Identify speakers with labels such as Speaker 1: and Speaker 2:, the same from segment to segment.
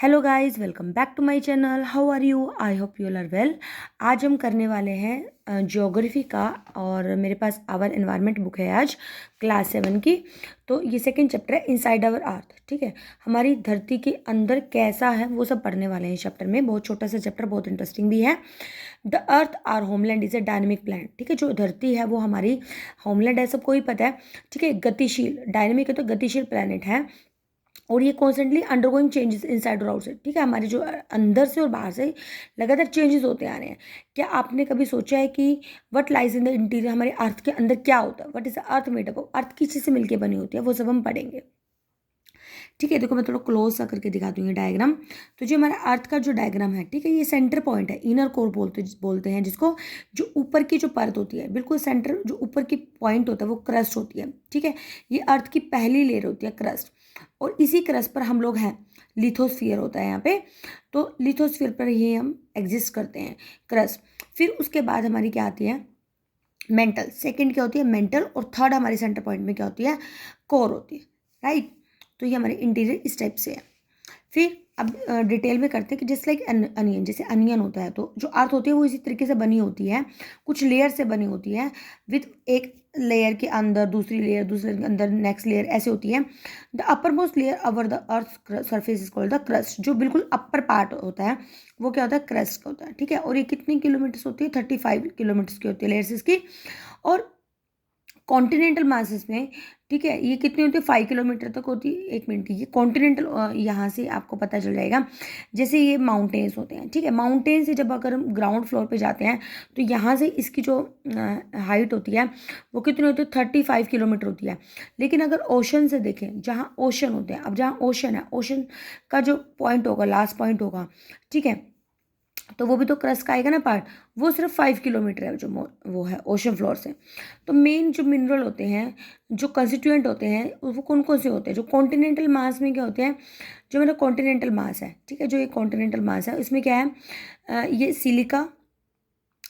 Speaker 1: Hello guys, welcome back to my channel. How are you? I hope you are well. आज हम करने वाले हैं ज्योग्राफी का, और मेरे पास आवर एनवायरनमेंट बुक है आज क्लास 7 की। तो ये सेकंड चैप्टर है इनसाइड आवर अर्थ। ठीक है, हमारी धरती के अंदर कैसा है वो सब पढ़ने वाले हैं इस चैप्टर में। बहुत छोटा सा चैप्टर, बहुत इंटरेस्टिंग भी है। The earth our homeland is a dynamic planet. ठीक है, जो धरती है वो हमारी होमलैंड है, सबको ही पता है। ठीक है, गतिशील, डायनेमिक है तो गतिशील प्लैनेट है, और ये कॉन्स्टेंटली अंडरगोइंग चेंजेस इनसाइड और आउटसाइड। ठीक है, हमारे जो अंदर से और बाहर से लगातार चेंजेस होते आ रहे हैं। क्या आपने कभी सोचा है कि what lies in the interior, हमारे अर्थ के अंदर क्या होता है? What is the earth made up of? Earth किस चीज़ से मिलकर बनी होती है, वो सब हम पढ़ेंगे। ठीक है, देखो मैं थोड़ा क्लोज सा करके दिखाती हूँ ये डायग्राम। तो जो हमारा अर्थ का जो डायग्राम है, ठीक है, ये सेंटर पॉइंट है, इनर कोर बोलते हैं जिसको। जो ऊपर की जो परत होती है, बिल्कुल सेंटर जो ऊपर की पॉइंट होता है वो क्रस्ट होती है। ठीक है, ये अर्थ की पहली लेयर होती है, क्रस्ट। और इसी क्रस्ट पर हम लोग हैं, लिथोस्फीयर होता है यहाँ पे। तो लिथोस्फीयर पर ही हम एग्जिस्ट करते हैं, क्रस्ट। फिर उसके बाद हमारी क्या आती है? मेंटल। सेकंड क्या होती है? मेंटल। और थर्ड हमारी सेंटर पॉइंट में क्या होती है? कोर होती है। राइट। तो ये हमारे इंटीरियर इस टाइप से है। फिर अब डिटेल में करते हैं कि जस्ट लाइक अनियन, जैसे अनियन होता है तो जो अर्थ होती है वो इसी तरीके से बनी होती है, कुछ लेयर से बनी होती है, विथ एक लेयर के अंदर दूसरी लेयर, दूसरे के अंदर नेक्स्ट लेयर, ऐसे होती है। The upper most layer our the earth surface is called the crust. जो बिल्कुल अपर पार्ट होता है वो क्या होता है? क्रस्ट होता है। ठीक है, और ये कितनी किलोमीटर्स होती है? 35 किलोमीटर्स की होती है लेयर्स इसकी। और कॉन्टिनेंटल मासेस में, ठीक है, ये कितनी होती है? 5 किलोमीटर तक होती है। एक मिनट, ये कॉन्टिनेंटल, यहाँ से आपको पता चल जाएगा। जैसे ये माउंटेन्स होते हैं, ठीक है, माउंटेन से जब अगर हम ग्राउंड फ्लोर पे जाते हैं तो यहाँ से इसकी जो हाइट होती है वो कितनी होती है? 35 किलोमीटर होती है। लेकिन अगर ओशन से देखें, जहाँ ओशन होते हैं, अब जहाँ ओशन है, ओशन का जो पॉइंट होगा, लास्ट पॉइंट होगा, ठीक है, तो वो भी तो क्रस्ट का आएगा ना पार्ट, वो सिर्फ 5 किलोमीटर है, जो वो है ओशन फ्लोर से। तो मेन जो मिनरल होते हैं, जो कंस्टिट्यूएंट होते हैं, वो कौन कौन से होते हैं? जो कॉन्टिनेंटल मास में क्या होते हैं? जो मेरा कॉन्टिनेंटल मास है, ठीक है, जो ये कॉन्टिनेंटल मास है इसमें क्या है? ये सिलिका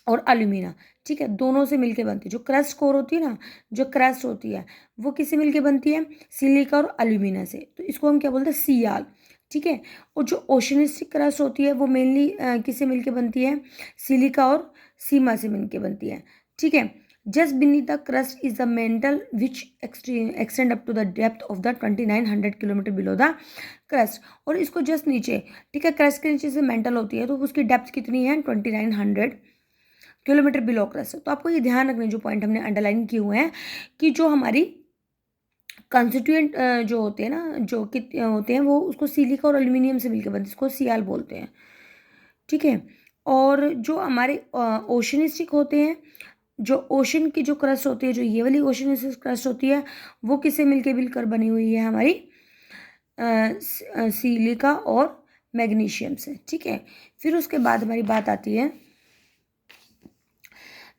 Speaker 1: और एल्यूमिना, ठीक है, दोनों से मिलके बनती है। जो क्रस्ट कोर होती है ना, जो क्रस्ट होती है वो किससे मिलके बनती है? सिलिका और एल्यूमिना से। तो इसको हम क्या बोलते हैं? सियाल। ठीक है, और जो ओशनिस्टिक क्रस्ट होती है वो मेनली किससे मिलके बनती है? सिलिका और सीमा से मिलके बनती है। ठीक है, just beneath the crust is the mantle which extend up to the depth of the 2900 kilometre below the crust. और इसको जस्ट नीचे, ठीक है, क्रस्ट के नीचे से मेंटल होती है तो उसकी डेप्थ कितनी है? 2900 किलोमीटर बिलो क्रस्ट। तो आपको ये ध्यान रखना, जो पॉइंट हमने अंडरलाइन किए हुए हैं, कि जो हमारी कंस्टिट्यूएंट जो होते हैं ना, जो कितने होते हैं, वो उसको सिलिका और एल्यूमिनियम से मिलकर बनते हैं, इसको सियाल बोलते हैं। ठीक है, और जो हमारे ओशनिस्टिक होते हैं, जो ओशन की जो क्रस्ट होती है, जो ये वाली ओशनिस्टिक क्रस्ट होती है, वो किससे मिलकर बनी हुई है? हमारी सिलिका और मैग्नीशियम से। ठीक है, फिर उसके बाद हमारी बात आती है,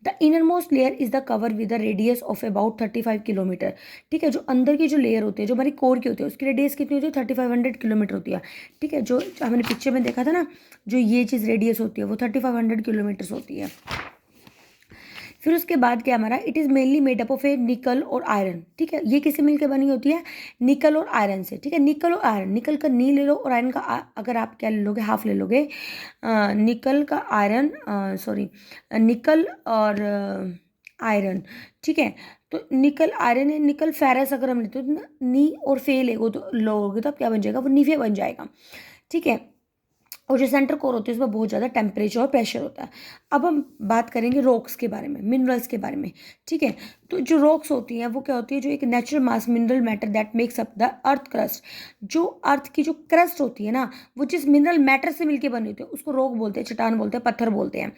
Speaker 1: the inner most layer is the cover with the radius of about 35 kilometre. ठीक है, जो अंदर की जो लेयर होती है, जो हमारी कोर की होती है, उसकी रेडियस कितनी होती है? 3500 किलोमीटर होती है। ठीक है, जो हमने पिक्चर में देखा था ना, जो ये चीज़ रेडियस होती है वो 3500 किलोमीटर्स होती है। फिर उसके बाद क्या हमारा? It is mainly made up of a nickel और आयरन। ठीक है, ये किससे मिलकर बनी होती है? निकल और आयरन से। ठीक है, निकल और आयरन, निकल का नी ले लो और आयरन का अगर आप क्या ले लोगे? हाफ ले लोगे। निकल का आयरन, सॉरी, निकल और आयरन। ठीक है, तो निकल आयरन है, निकल फेरस अगर हम लेते हो तो नी और फे लोगे तो अब क्या बन जाएगा? वो नीफे बन जाएगा। ठीक है, और जो सेंटर कोर होती है उसमें बहुत ज़्यादा टेम्परेचर और प्रेशर होता है। अब हम बात करेंगे रॉक्स के बारे में, मिनरल्स के बारे में। ठीक है, तो जो रॉक्स होती हैं वो क्या होती है? जो एक natural mass mineral matter that makes up the earth crust. जो अर्थ की जो क्रस्ट होती है ना, वो जिस मिनरल मैटर से मिलकर बनी होती है उसको रॉक बोलते हैं, चट्टान बोलते हैं, पत्थर बोलते हैं।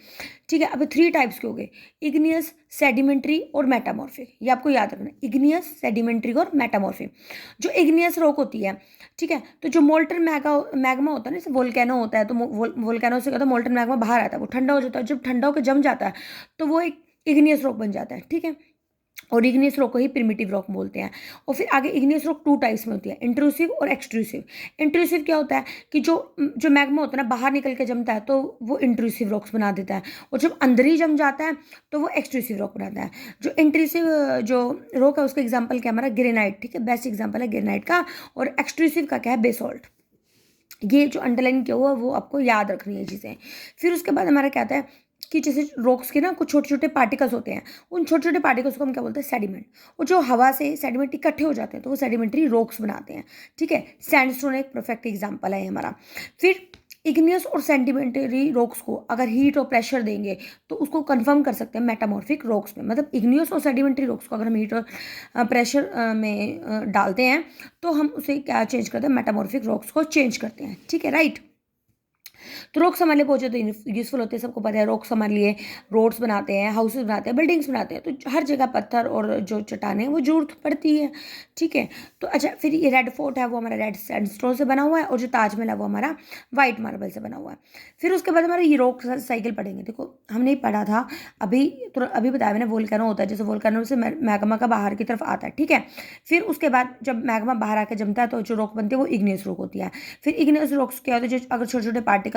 Speaker 1: ठीक है, अब 3 टाइप्स के हो गए, इग्नियस, सेडिमेंट्री और मेटामॉर्फिक। ये आपको याद रखना है, इग्नियस, सेडिमेंट्री और मेटामॉर्फिक। जो इग्नियस रॉक होती है, ठीक है, तो जो मोल्टन मैग्मा होता है ना, जैसे वोल्केनो होता है, तो वोल्केनो से क्या होता है? मोल्टन मैग्मा बाहर आता है, वो ठंडा हो जाता है, जब ठंडा होकर जम जाता है तो वो एक इग्नियस रॉक बन जाता है। ठीक है, और इग्नियस रॉक को ही प्रिमिटिव रॉक बोलते हैं। और फिर आगे इग्नियस रॉक 2 टाइप्स में होती है, इंट्रूसिव और एक्सट्रूसिव। इंट्रूसिव क्या होता है? कि जो जो मैग्मा होता है ना, बाहर निकल के जमता है तो वो इंट्रूसिव रॉक्स बना देता है, और जब अंदर ही जम जाता है तो वो एक्सट्रूसिव रॉक बनाता है। जो इंट्रूसिव जो रॉक है उसका एग्जाम्पल क्या? हमारा ग्रेनाइट। ठीक है, बेस्ट एग्जाम्पल है ग्रेनाइट का। और एक्सट्रूसिव का क्या है? बेसॉल्ट। ये जो अंडरलाइन किया हुआ वो आपको याद रखनी है चीज़ें। फिर उसके बाद हमारा क्या आता है कि जैसे रॉक्स के ना कुछ छोटे छोटे पार्टिकल्स होते हैं, उन छोटे छोटे पार्टिकल्स को हम क्या बोलते हैं, सेडिमेंट। और जो हवा से सेडिमेंट इकट्ठे हो जाते हैं तो वो सेडिमेंट्री रॉक्स बनाते हैं। ठीक है, सैंडस्टोन एक परफेक्ट एग्जाम्पल है हमारा। फिर इग्नियस और सेडिमेंटरी रॉक्स को अगर हीट और प्रेशर देंगे तो उसको कंफर्म कर सकते हैं मेटामॉर्फिक रॉक्स में। मतलब इग्नियस और सेडिमेंट्री रॉक्स को अगर हम हीट और प्रेशर में डालते हैं तो हम उसे क्या चेंज करते हैं, मेटामॉर्फिक रॉक्स को चेंज करते हैं। ठीक है, राइट। तो रॉक्स हमारे लिए बहुत ज़्यादा यूजफुल होते हैं, सबको पता है। रॉक्स हमारे लिए रोड्स बनाते हैं, हाउसेस बनाते हैं, बिल्डिंग्स बनाते हैं। तो हर जगह पत्थर और जो चट्टानें वो जरूरत पड़ती है। ठीक है, तो अच्छा, फिर ये रेड फोर्ट है वो हमारा रेड सैंडस्टोन से बना हुआ है, और जो ताजमहल है वो हमारा वाइट मार्बल से बना हुआ है। फिर उसके बाद हमारा ये रॉक साइकिल पढ़ेंगे। देखो हमने पढ़ा था अभी, तो अभी बताया मैंने, वोल्केनो होता है, जैसे वोल्केनो से मैग्मा का बाहर की तरफ आता है। ठीक है, फिर उसके बाद जब मैग्मा बाहर आकर जमता है तो जो रॉक बनती है वो इग्नियस रॉक होती है। फिर इग्नियस रॉक्स क्या होता है, जो अगर छोटे छोटे पार्टिकल्स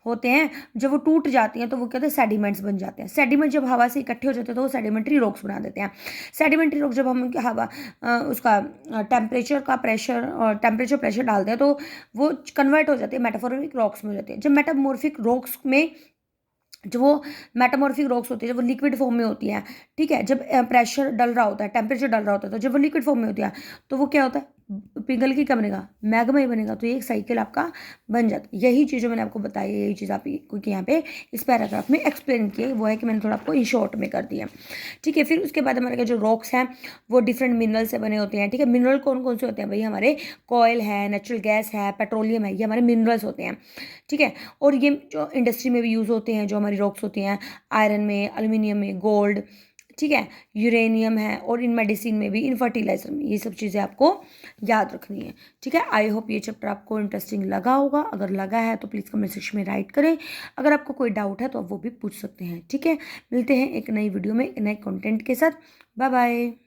Speaker 1: होते हैं जब वो टूट जाती हैं तो वो कहते हैं सेडिमेंट्स बन जाते हैं। सेडिमेंट जब हवा से इकट्ठे हो जाते हैं तो वो सेडिमेंट्री रॉक्स बना देते हैं। सेडिमेंट्री रॉक जब हम हवा उसका टेम्परेचर प्रेशर डालते हैं तो वो कन्वर्ट हो जाते हैं मेटामॉर्फिक रॉक्स में हो जाते हैं। जब मेटामॉर्फिक रॉक्स में जो वो मेटामॉर्फिक रॉक्स होती है जब वो लिक्विड फॉर्म में होती है, ठीक है, जब प्रेशर डल रहा होता है, टेम्परेचर डल रहा होता है, तो जब वो लिक्विड फॉर्म में होती है तो वो क्या होता है, पिघल के क्या बनेगा, मैग्मा ही बनेगा। तो ये एक साइकिल आपका बन जाता है। यही चीज़ जो मैंने आपको बताई है, यही चीज़ आप क्योंकि यहाँ पे इस पैराग्राफ में एक्सप्लेन की है, वो है कि मैंने थोड़ा आपको इन शॉर्ट में कर दिया। ठीक है, फिर उसके बाद हमारे जो रॉक्स हैं वो डिफरेंट मिनरल से बने होते हैं। ठीक है, मिनरल कौन कौन से होते हैं भाई, हमारे कोयल है, नेचुरल गैस है, पेट्रोलियम है, ये हमारे मिनरल्स होते हैं। ठीक है, और ये जो इंडस्ट्री में भी यूज़ होते हैं, जो हमारी रॉक्स होती हैं, आयरन में, एल्यूमिनियम में, गोल्ड, ठीक है, यूरेनियम है, और इन मेडिसिन में भी, इन फर्टिलाइजर में, ये सब चीज़ें आपको याद रखनी है। ठीक है, आई होप ये चैप्टर आपको इंटरेस्टिंग लगा होगा। अगर लगा है तो प्लीज़ कमेंट सेक्शन में राइट करें। अगर आपको कोई डाउट है तो आप वो भी पूछ सकते हैं। ठीक है, मिलते हैं एक नई वीडियो में एक नए कंटेंट के साथ। Bye bye.